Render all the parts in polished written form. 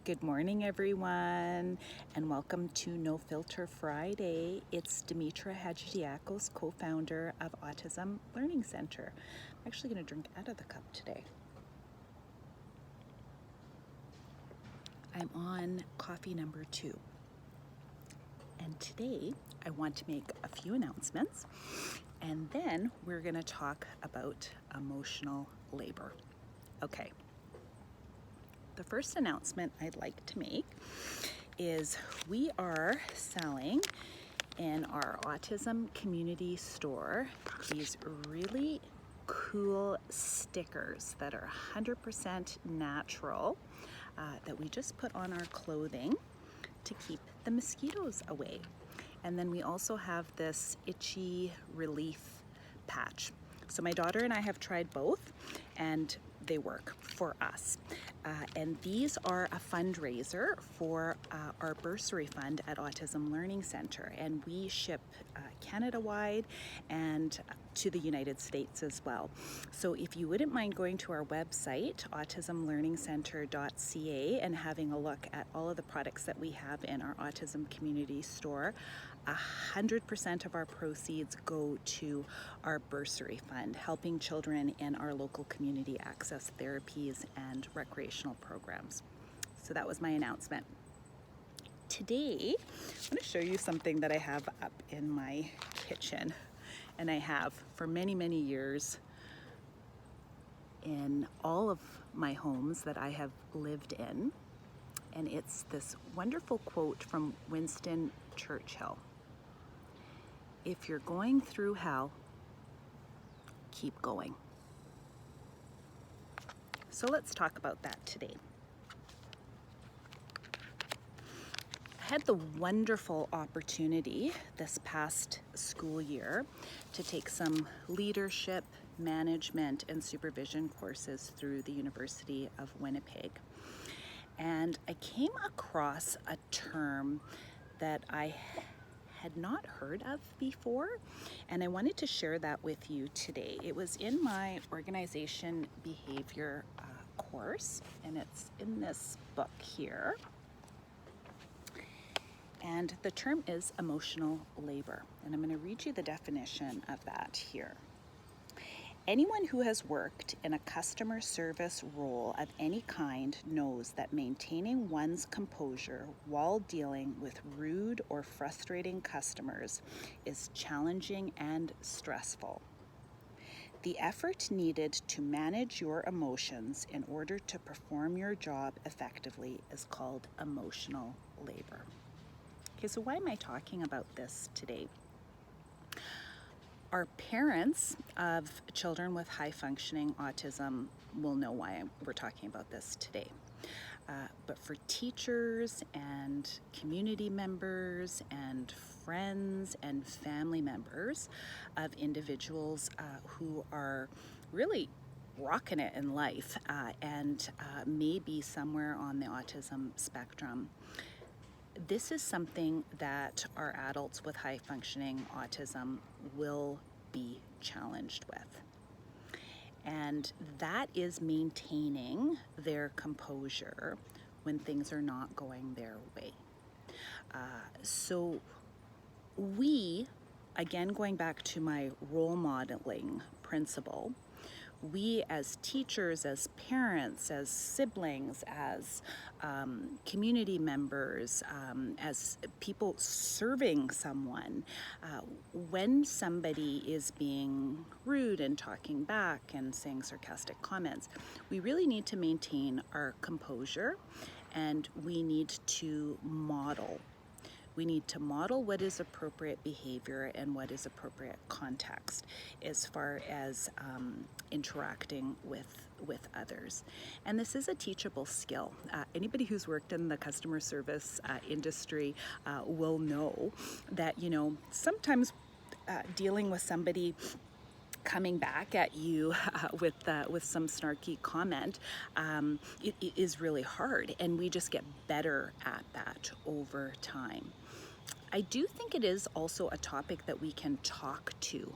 Good morning, everyone, and welcome to No Filter Friday. It's Demetra Hajidiacos, co-founder of Autism Learning Center. I'm actually going to drink out of the cup today. I'm on coffee number 2. And today I want to make a few announcements, and then we're going to talk about emotional labor. Okay. The first announcement I'd like to make is we are selling in our Autism Community Store these really cool stickers that are 100% natural that we just put on our clothing to keep the mosquitoes away. And then we also have this itchy relief patch. So my daughter and I have tried both, and they work for us. And these are a fundraiser for our bursary fund at Autism Learning Center, and we ship Canada-wide and to the United States as well. So if you wouldn't mind going to our website, autismlearningcenter.ca, and having a look at all of the products that we have in our Autism Community Store, 100% of our proceeds go to our bursary fund, helping children in our local community access therapies and recreational programs. So that was my announcement. Today, I'm going to show you something that I have up in my kitchen, and I have for many, many years in all of my homes that I have lived in. And it's this wonderful quote from Winston Churchill. If you're going through hell, keep going. So let's talk about that today. I had the wonderful opportunity this past school year to take some leadership, management, and supervision courses through the University of Winnipeg. And I came across a term that I had not heard of before, and I wanted to share that with you today. It was in my organization behavior course, and it's in this book here. And the term is emotional labor, and I'm going to read you the definition of that here. Anyone who has worked in a customer service role of any kind knows that maintaining one's composure while dealing with rude or frustrating customers is challenging and stressful. The effort needed to manage your emotions in order to perform your job effectively is called emotional labor. Okay, so why am I talking about this today? Our parents of children with high-functioning autism will know why we're talking about this today. But for teachers and community members and friends and family members of individuals who are really rocking it in life and maybe somewhere on the autism spectrum, this is something that our adults with high functioning autism will be challenged with. And that is maintaining their composure when things are not going their way. So we, again, going back to my role modeling principle, we as teachers, as parents, as siblings, as community members, as people serving someone, when somebody is being rude and talking back and saying sarcastic comments, we really need to maintain our composure, and we need to model. We need to model what is appropriate behavior and what is appropriate context as far as interacting with others. And this is a teachable skill. Anybody who's worked in the customer service industry will know that, sometimes dealing with somebody coming back at you with some snarky comment it is really hard, and we just get better at that over time. I do think it is also a topic that we can talk to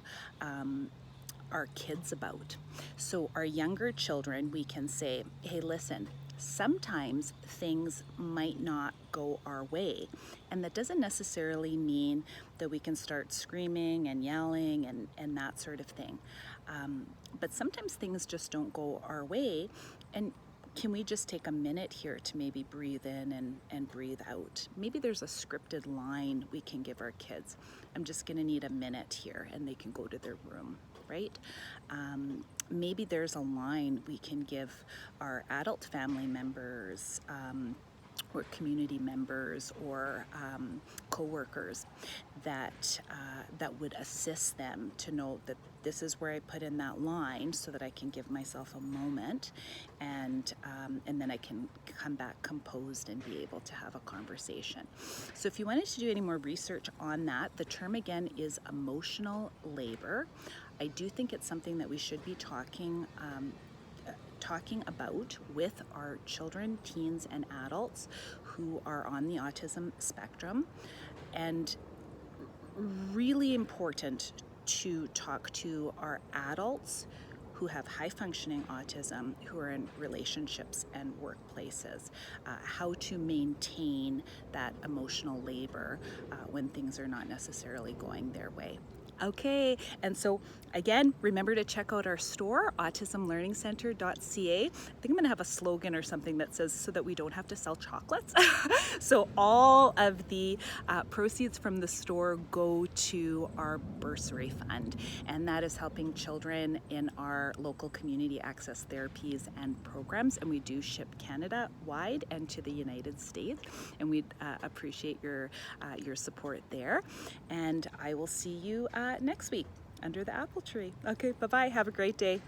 our kids about. So our younger children, we can say, hey, listen, Sometimes things might not go our way, and that doesn't necessarily mean that we can start screaming and yelling and that sort of thing. But sometimes things just don't go our way, and can we just take a minute here to maybe breathe in and breathe out? Maybe there's a scripted line we can give our kids. I'm just gonna need a minute here, and they can go to their room, right? Maybe there's a line we can give our adult family members, or community members, or co-workers that would assist them to know that this is where I put in that line, so that I can give myself a moment, and then I can come back composed and be able to have a conversation. So if you wanted to do any more research on that, the term again is emotional labor. I do think it's something that we should be talking about with our children, teens, and adults who are on the autism spectrum, and really important to talk to our adults who have high functioning autism, who are in relationships and workplaces, how to maintain that emotional labor when things are not necessarily going their way. Okay, and so again, remember to check out our store, autismlearningcenter.ca. I think I'm gonna have a slogan or something that says, so that we don't have to sell chocolates. So all of the proceeds from the store go to our bursary fund, and that is helping children in our local community access therapies and programs, and we do ship Canada-wide and to the United States, and we'd appreciate your support there. And I will see you next week under the apple tree. Okay, bye-bye. Have a great day.